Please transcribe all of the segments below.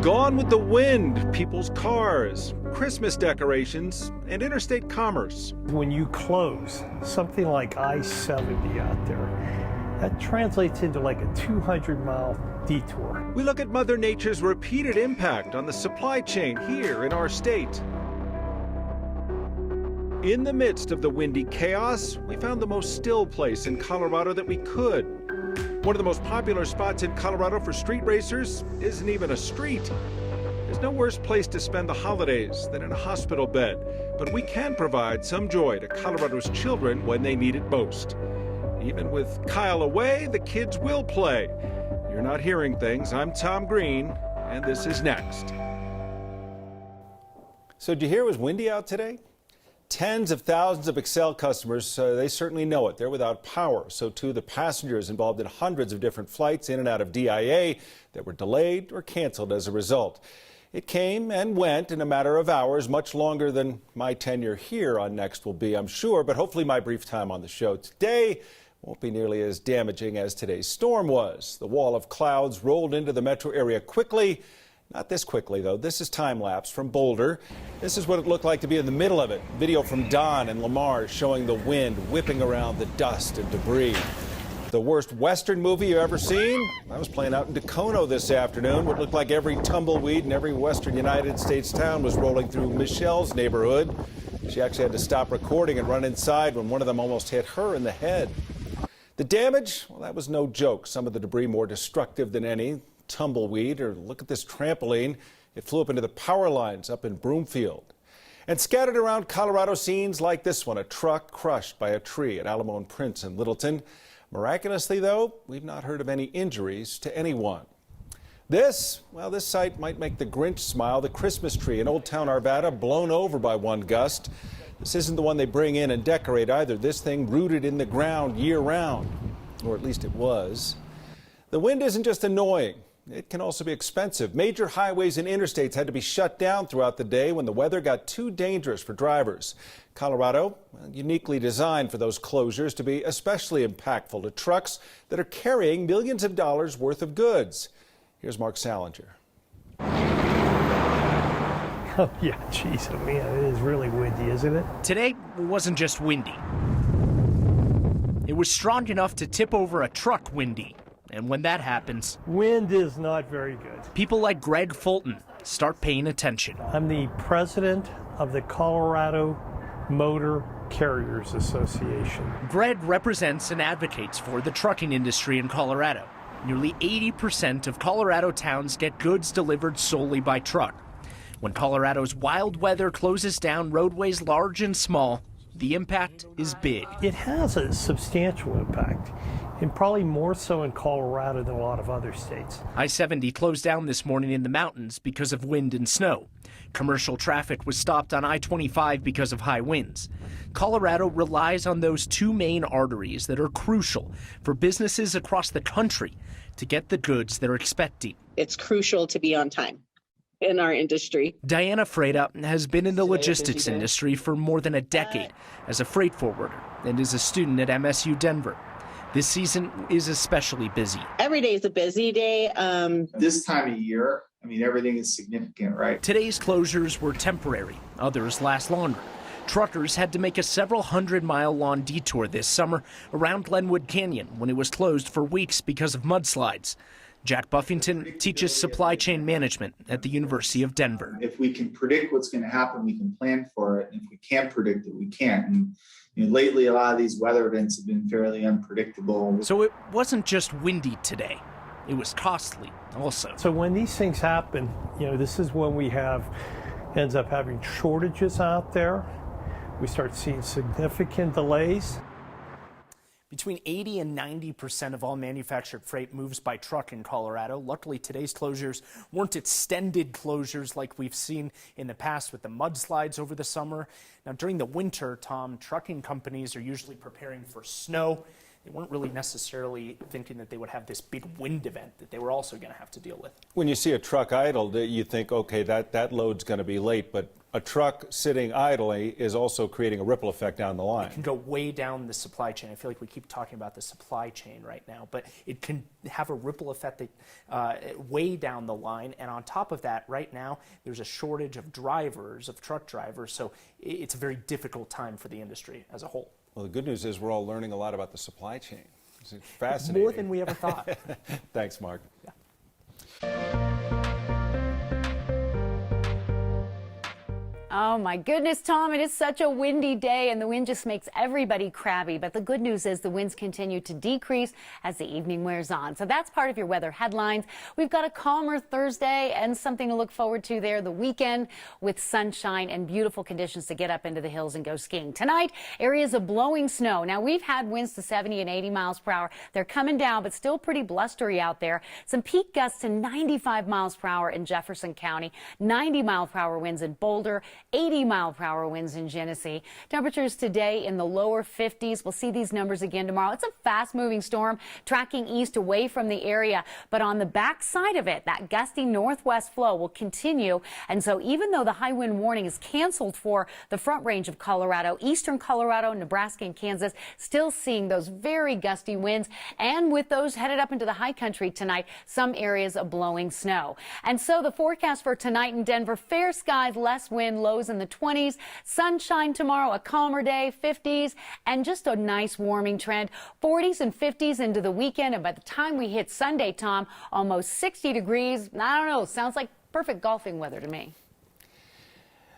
Gone with the wind, people's cars, Christmas decorations, and interstate commerce. When you close something like I-70 out there, that translates into like a 200-mile detour. We look at Mother Nature's repeated impact on the supply chain here in our state. In the midst of the windy chaos, we found the most still place in Colorado that we could. One of the most popular spots in Colorado for street racers isn't even a street. There's no worse place to spend the holidays than in a hospital bed, but we can provide some joy to Colorado's children when they need it most. Even with Kyle away, the kids will play. You're not hearing things. I'm Tom Green, and this is Next. So did you hear it was windy out today? Tens of thousands of Excel customers, they certainly know it. They're without power. So too the passengers involved in hundreds of different flights in and out of DIA that were delayed or canceled as a result. It came and went in a matter of hours, much longer than my tenure here on Next will be, I'm sure, but hopefully my brief time on the show today won't be nearly as damaging as today's storm was. The wall of clouds rolled into the metro area quickly. Not this quickly, though. This is time-lapse from Boulder. This is what it looked like to be in the middle of it. Video from Don and Lamar showing the wind whipping around the dust and debris. The worst Western movie you've ever seen? I was playing out in Dacono this afternoon. What looked like every tumbleweed in every Western United States town was rolling through Michelle's neighborhood. She actually had to stop recording and run inside when one of them almost hit her in the head. The damage? Well, that was no joke. Some of the debris more destructive than any. Tumbleweed, or look at this trampoline. It flew up into the power lines up in Broomfield. And scattered around Colorado, scenes like this one, a truck crushed by a tree at Alamo and Prince in Littleton. Miraculously, though, we've not heard of any injuries to anyone. This sight might make the Grinch smile. The Christmas tree in Old Town Arvada blown over by one gust. This isn't the one they bring in and decorate either. This thing rooted in the ground year-round, or at least it was. The wind isn't just annoying. It can also be expensive. Major highways and interstates had to be shut down throughout the day when the weather got too dangerous for drivers. Colorado, uniquely designed for those closures to be especially impactful to trucks that are carrying millions of dollars worth of goods. Here's Mark Salinger. Oh, yeah, geez, oh, man, it is really windy, isn't it? Today wasn't just windy. It was strong enough to tip over a truck windy. And when that happens, wind is not very good. People like Greg Fulton start paying attention. I'm the president of the Colorado Motor Carriers Association. Greg represents and advocates for the trucking industry in Colorado. Nearly 80% of Colorado towns get goods delivered solely by truck. When Colorado's wild weather closes down roadways large and small, the impact is big. It has a substantial impact, and probably more so in Colorado than a lot of other states. I-70 closed down this morning in the mountains because of wind and snow. Commercial traffic was stopped on I-25 because of high winds. Colorado relies on those two main arteries that are crucial for businesses across the country to get the goods they're expecting. It's crucial to be on time in our industry. Diana Freda has been in the logistics industry for more than a decade as a freight forwarder and is a student at MSU Denver. This season is especially busy. Every day is a busy day. This time of year, I mean, everything is significant, right? Today's closures were temporary. Others last longer. Truckers had to make a several hundred-mile long detour this summer around Glenwood Canyon when it was closed for weeks because of mudslides. Jack Buffington teaches supply chain management at the University of Denver. If we can predict what's going to happen, we can plan for it. And if we can't predict it, we can't. And lately, a lot of these weather events have been fairly unpredictable. So it wasn't just windy today. It was costly also. So when these things happen, this is when we ends up having shortages out there. We start seeing significant delays. Between 80 and 90% of all manufactured freight moves by truck in Colorado. Luckily, today's closures weren't extended closures like we've seen in the past with the mudslides over the summer. Now, during the winter, Tom, trucking companies are usually preparing for snow. They weren't really necessarily thinking that they would have this big wind event that they were also going to have to deal with. When you see a truck idled, you think, okay, that load's going to be late, but a truck sitting idly is also creating a ripple effect down the line. It can go way down the supply chain. I feel like we keep talking about the supply chain right now, but it can have a ripple effect that, way down the line. And on top of that, right now, there's a shortage of drivers, of truck drivers. So it's a very difficult time for the industry as a whole. Well, the good news is we're all learning a lot about the supply chain. It's fascinating. More than we ever thought. Thanks, Mark. Yeah. Oh my goodness, Tom, it is such a windy day and the wind just makes everybody crabby. But the good news is the winds continue to decrease as the evening wears on. So that's part of your weather headlines. We've got a calmer Thursday and something to look forward to there the weekend with sunshine and beautiful conditions to get up into the hills and go skiing. Tonight, areas of blowing snow. Now, we've had winds to 70 and 80 miles per hour. They're coming down, but still pretty blustery out there. Some peak gusts to 95 miles per hour in Jefferson County, 90 mile per hour winds in Boulder, 80 mile per hour winds in Genesee. Temperatures today in the lower 50s. We'll see these numbers again tomorrow. It's a fast moving storm tracking east away from the area, but on the back side of it, that gusty northwest flow will continue. And so even though the high wind warning is canceled for the front range of Colorado, eastern Colorado, Nebraska and Kansas, still seeing those very gusty winds. And with those headed up into the high country tonight, some areas of blowing snow. And so the forecast for tonight in Denver, fair skies, less wind, lows in the 20s, sunshine tomorrow, a calmer day, 50s, and just a nice warming trend, 40s and 50s into the weekend. And by the time we hit Sunday, Tom, almost 60 degrees. I don't know, sounds like perfect golfing weather to me.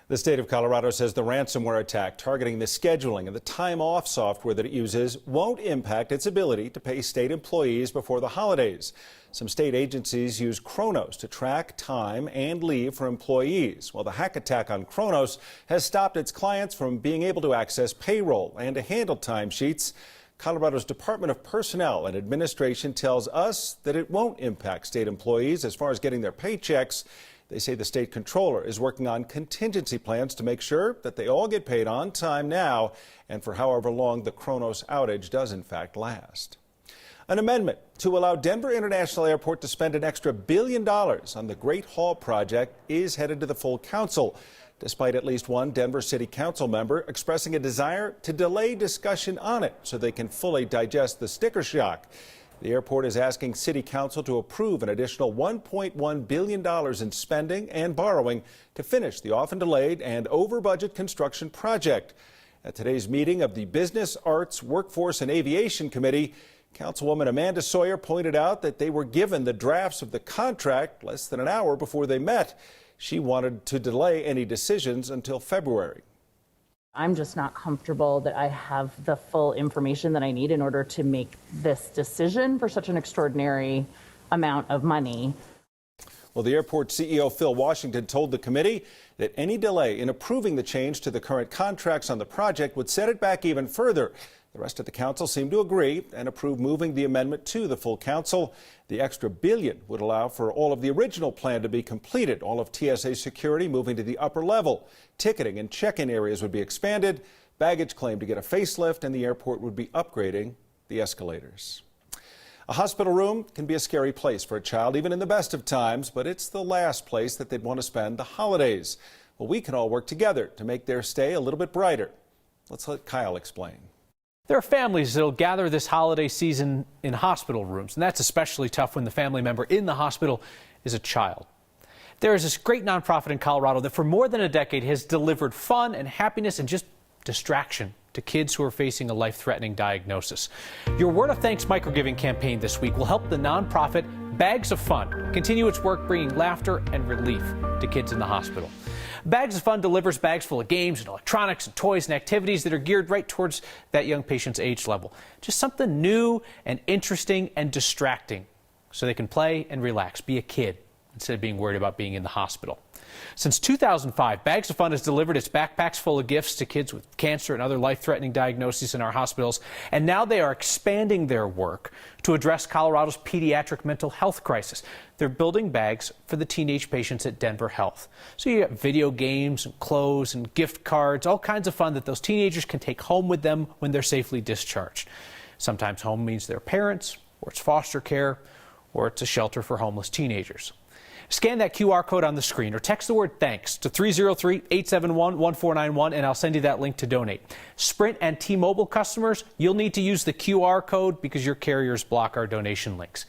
The state of Colorado says the ransomware attack targeting the scheduling and the time off software that it uses won't impact its ability to pay state employees before the holidays. Some state agencies use Kronos to track time and leave for employees. Well, the hack attack on Kronos has stopped its clients from being able to access payroll and to handle timesheets. Colorado's Department of Personnel and Administration tells us that it won't impact state employees as far as getting their paychecks. They say the state controller is working on contingency plans to make sure that they all get paid on time now and for however long the Kronos outage does in fact last. An amendment to allow Denver International Airport to spend an extra $1 billion on the Great Hall project is headed to the full council, despite at least one Denver City Council member expressing a desire to delay discussion on it so they can fully digest the sticker shock. The airport is asking City Council to approve an additional $1.1 billion in spending and borrowing to finish the often delayed and over-budget construction project. At today's meeting of the Business, Arts, Workforce and Aviation Committee, Councilwoman Amanda Sawyer pointed out that they were given the drafts of the contract less than an hour before they met. She wanted to delay any decisions until February. I'm just not comfortable that I have the full information that I need in order to make this decision for such an extraordinary amount of money. Well, the airport CEO Phil Washington told the committee that any delay in approving the change to the current contracts on the project would set it back even further. The rest of the council seemed to agree and approve moving the amendment to the full council. The extra $1 billion would allow for all of the original plan to be completed, all of TSA security moving to the upper level. Ticketing and check-in areas would be expanded, baggage claim to get a facelift, and the airport would be upgrading the escalators. A hospital room can be a scary place for a child, even in the best of times, but it's the last place that they'd want to spend the holidays. Well, we can all work together to make their stay a little bit brighter. Let's let Kyle explain. There are families that will gather this holiday season in hospital rooms, and that's especially tough when the family member in the hospital is a child. There is this great nonprofit in Colorado that for more than a decade has delivered fun and happiness and just distraction to kids who are facing a life-threatening diagnosis. Your Word of Thanks microgiving campaign this week will help the nonprofit Bags of Fun continue its work bringing laughter and relief to kids in the hospital. Bags of Fun delivers bags full of games and electronics and toys and activities that are geared right towards that young patient's age level. Just something new and interesting and distracting so they can play and relax, be a kid, instead of being worried about being in the hospital. Since 2005, Bags of Fun has delivered its backpacks full of gifts to kids with cancer and other life-threatening diagnoses in our hospitals, and now they are expanding their work to address Colorado's pediatric mental health crisis. They're building bags for the teenage patients at Denver Health. So you get video games and clothes and gift cards, all kinds of fun that those teenagers can take home with them when they're safely discharged. Sometimes home means their parents, or it's foster care, or it's a shelter for homeless teenagers. Scan that QR code on the screen or text the word thanks to 303-871-1491 and I'll send you that link to donate. Sprint and T-Mobile customers, you'll need to use the QR code because your carriers block our donation links.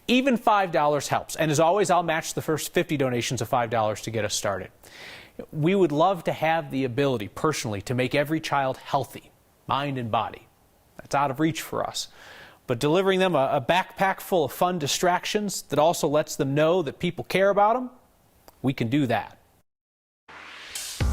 Even $5 helps. And as always, I'll match the first 50 donations of $5 to get us started. We would love to have the ability personally to make every child healthy, mind and body. That's out of reach for us. But delivering them a backpack full of fun distractions that also lets them know that people care about them, we can do that.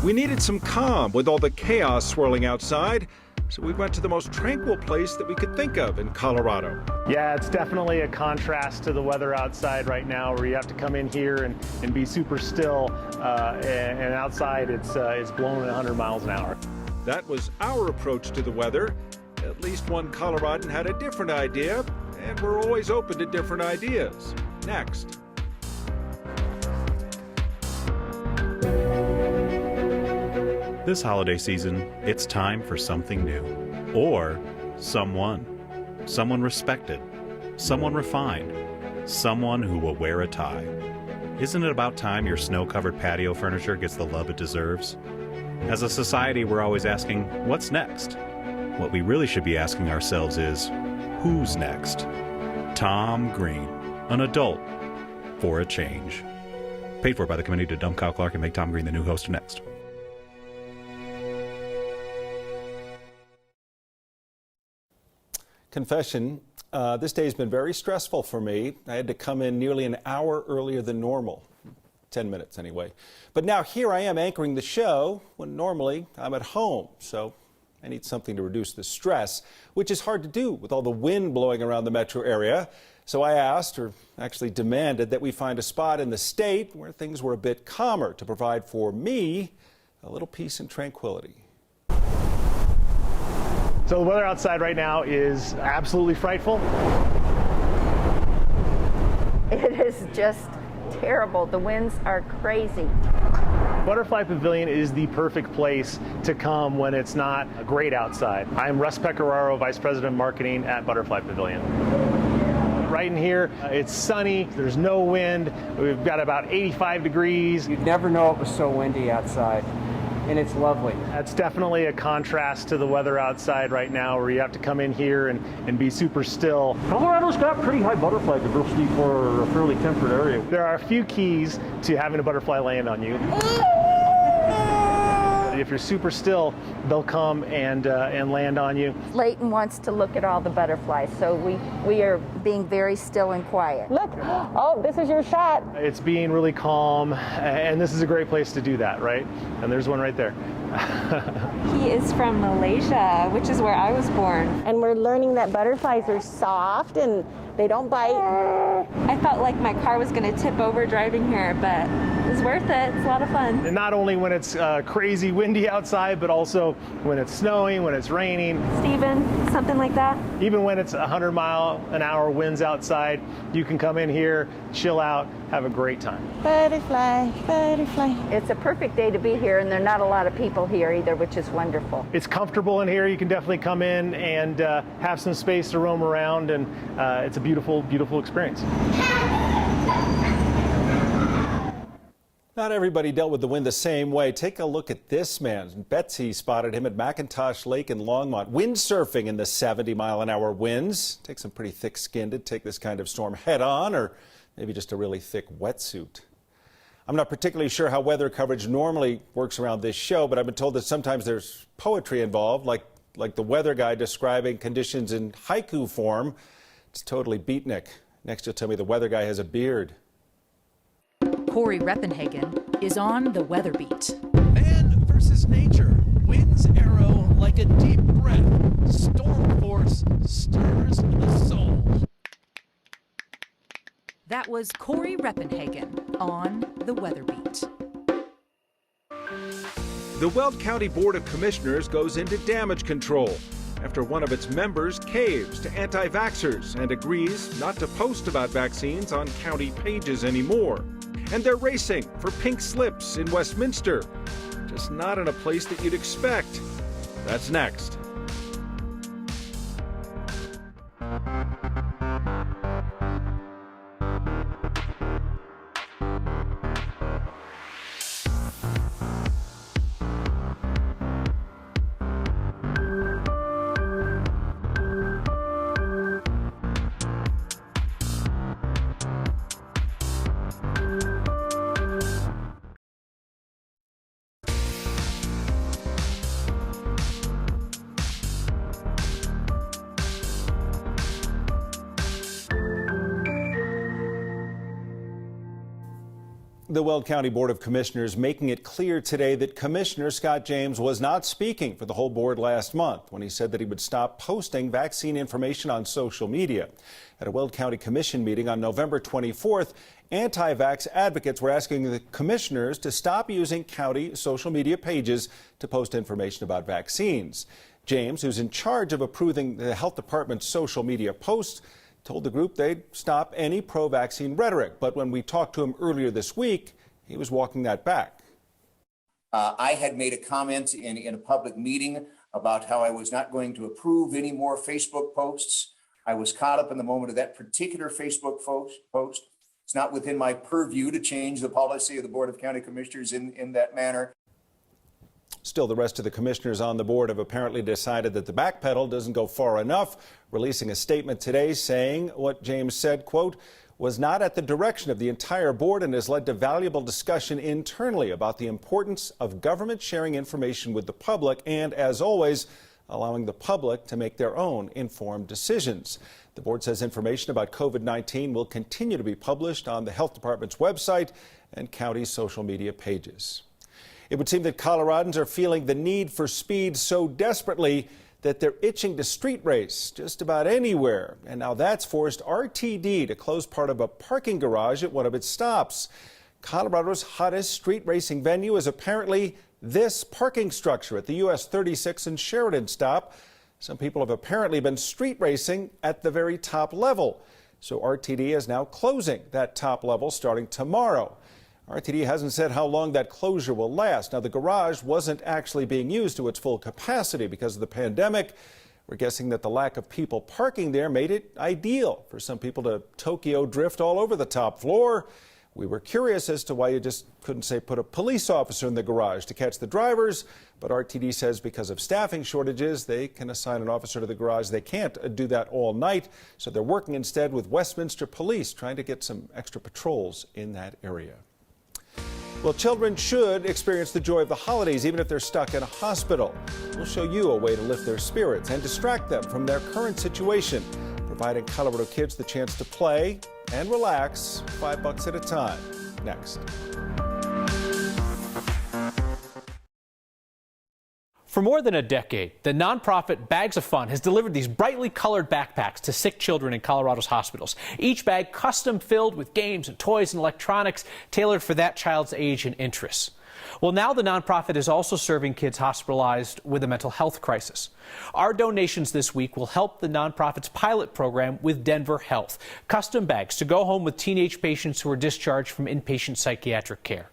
We needed some calm with all the chaos swirling outside, so we went to the most tranquil place that we could think of in Colorado. Yeah, it's definitely a contrast to the weather outside right now, where you have to come in here and be super still, and outside it's blowing 100 miles an hour. That was our approach to the weather. At least one Coloradan had a different idea, and we're always open to different ideas. Next. This holiday season, it's time for something new. Or someone. Someone respected. Someone refined. Someone who will wear a tie. Isn't it about time your snow-covered patio furniture gets the love it deserves? As a society, we're always asking, what's next? What we really should be asking ourselves is, who's next? Tom Green, an adult for a change. Paid for by the committee to dump Kyle Clark and make Tom Green the new host of Next. Confession, this day has been very stressful for me. I had to come in nearly an hour earlier than normal. 10 minutes anyway. But now here I am anchoring the show when normally I'm at home. So I need something to reduce the stress, which is hard to do with all the wind blowing around the metro area. So I asked, or actually demanded, that we find a spot in the state where things were a bit calmer to provide for me a little peace and tranquility. So the weather outside right now is absolutely frightful. It is just terrible. The winds are crazy. Butterfly Pavilion is the perfect place to come when it's not great outside. I'm Russ Pecoraro, Vice President of Marketing at Butterfly Pavilion. Right in here, it's sunny, there's no wind, we've got about 85 degrees. You'd never know it was so windy outside, and it's lovely. That's definitely a contrast to the weather outside right now, where you have to come in here and be super still. Colorado's got pretty high butterfly diversity for a fairly temperate area. There are a few keys to having a butterfly land on you. If you're super still, they'll come and land on you. Leighton wants to look at all the butterflies, so we are being very still and quiet. Look, oh, this is your shot. It's being really calm, and this is a great place to do that, right? And there's one right there. He is from Malaysia, which is where I was born. And we're learning that butterflies are soft and they don't bite. I felt like my car was going to tip over driving here, but it was worth it. It's a lot of fun. And not only when it's crazy windy outside, but also when it's snowing, when it's raining. Steven, something like that? Even when it's 100-mile-an-hour winds outside, you can come in here, chill out, have a great time. Butterfly, butterfly. It's a perfect day to be here, and there are not a lot of people here either, which is wonderful. It's comfortable in here. You can definitely come in and have some space to roam around, and it's a beautiful, beautiful experience. Not everybody dealt with the wind the same way. Take a look at this man. Betsy spotted him at McIntosh Lake in Longmont, windsurfing in the 70-mile-an-hour winds. Takes some pretty thick skin to take this kind of storm head on, or maybe just a really thick wetsuit. I'm not particularly sure how weather coverage normally works around this show, but I've been told that sometimes there's poetry involved, like the weather guy describing conditions in haiku form. It's totally beatnik. Next, you'll tell me the weather guy has a beard. Corey Reppenhagen is on the weather beat. Man versus nature. Wind's arrow like a deep breath. Storm force stirs the soul. That was Corey Reppenhagen on the weather beat. The Weld County Board of Commissioners goes into damage control after one of its members caves to anti-vaxxers and agrees not to post about vaccines on county pages anymore. And they're racing for pink slips in Westminster, just not in a place that you'd expect. That's next. The Weld County Board of Commissioners making it clear today that Commissioner Scott James was not speaking for the whole board last month when he said that he would stop posting vaccine information on social media. At a Weld County Commission meeting on November 24th, anti-vax advocates were asking the commissioners to stop using county social media pages to post information about vaccines. James, who's in charge of approving the health department's social media posts, told the group they'd stop any pro-vaccine rhetoric. But when we talked to him earlier this week, he was walking that back. I had made a comment in a public meeting about how I was not going to approve any more Facebook posts. I was caught up in the moment of that particular Facebook post. It's not within my purview to change the policy of the Board of County Commissioners in that manner. Still, the rest of the commissioners on the board have apparently decided that the backpedal doesn't go far enough, releasing a statement today saying what James said, quote, was not at the direction of the entire board and has led to valuable discussion internally about the importance of government sharing information with the public and, as always, allowing the public to make their own informed decisions. The board says information about COVID-19 will continue to be published on the health department's website and county social media pages. It would seem that Coloradans are feeling the need for speed so desperately that they're itching to street race just about anywhere. And now that's forced RTD to close part of a parking garage at one of its stops. Colorado's hottest street racing venue is apparently this parking structure at the US 36 and Sheridan stop. Some people have apparently been street racing at the very top level. So RTD is now closing that top level starting tomorrow. RTD hasn't said how long that closure will last. Now, the garage wasn't actually being used to its full capacity because of the pandemic. We're guessing that the lack of people parking there made it ideal for some people to Tokyo drift all over the top floor. We were curious as to why you just couldn't, say, put a police officer in the garage to catch the drivers. But RTD says because of staffing shortages, they can assign an officer to the garage. They can't do that all night. So they're working instead with Westminster Police, trying to get some extra patrols in that area. Well, children should experience the joy of the holidays even if they're stuck in a hospital. We'll show you a way to lift their spirits and distract them from their current situation, providing Colorado kids the chance to play and relax $5 at a time. Next. For more than a decade, the nonprofit Bags of Fun has delivered these brightly colored backpacks to sick children in Colorado's hospitals. Each bag custom filled with games and toys and electronics tailored for that child's age and interests. Well, now the nonprofit is also serving kids hospitalized with a mental health crisis. Our donations this week will help the nonprofit's pilot program with Denver Health. Custom bags to go home with teenage patients who are discharged from inpatient psychiatric care.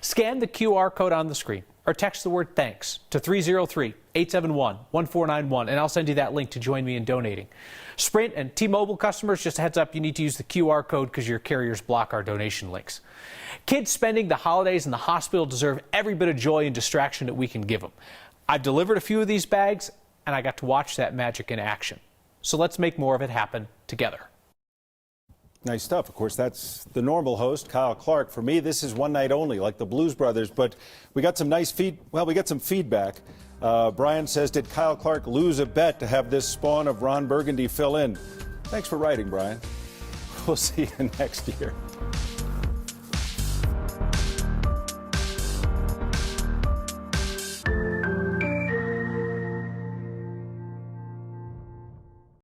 Scan the QR code on the screen or text the word thanks to 303-871-1491 and I'll send you that link to join me in donating. Sprint and T-Mobile customers, just a heads up, you need to use the QR code because your carriers block our donation links. Kids spending the holidays in the hospital deserve every bit of joy and distraction that we can give them. I've delivered a few of these bags and I got to watch that magic in action. So let's make more of it happen together. Nice stuff. Of course, that's the normal host, Kyle Clark. For me, this is one night only, like the Blues Brothers, but we got some nice we got some feedback. Brian says, did Kyle Clark lose a bet to have this spawn of Ron Burgundy fill in? Thanks for writing, Brian. We'll see you next year.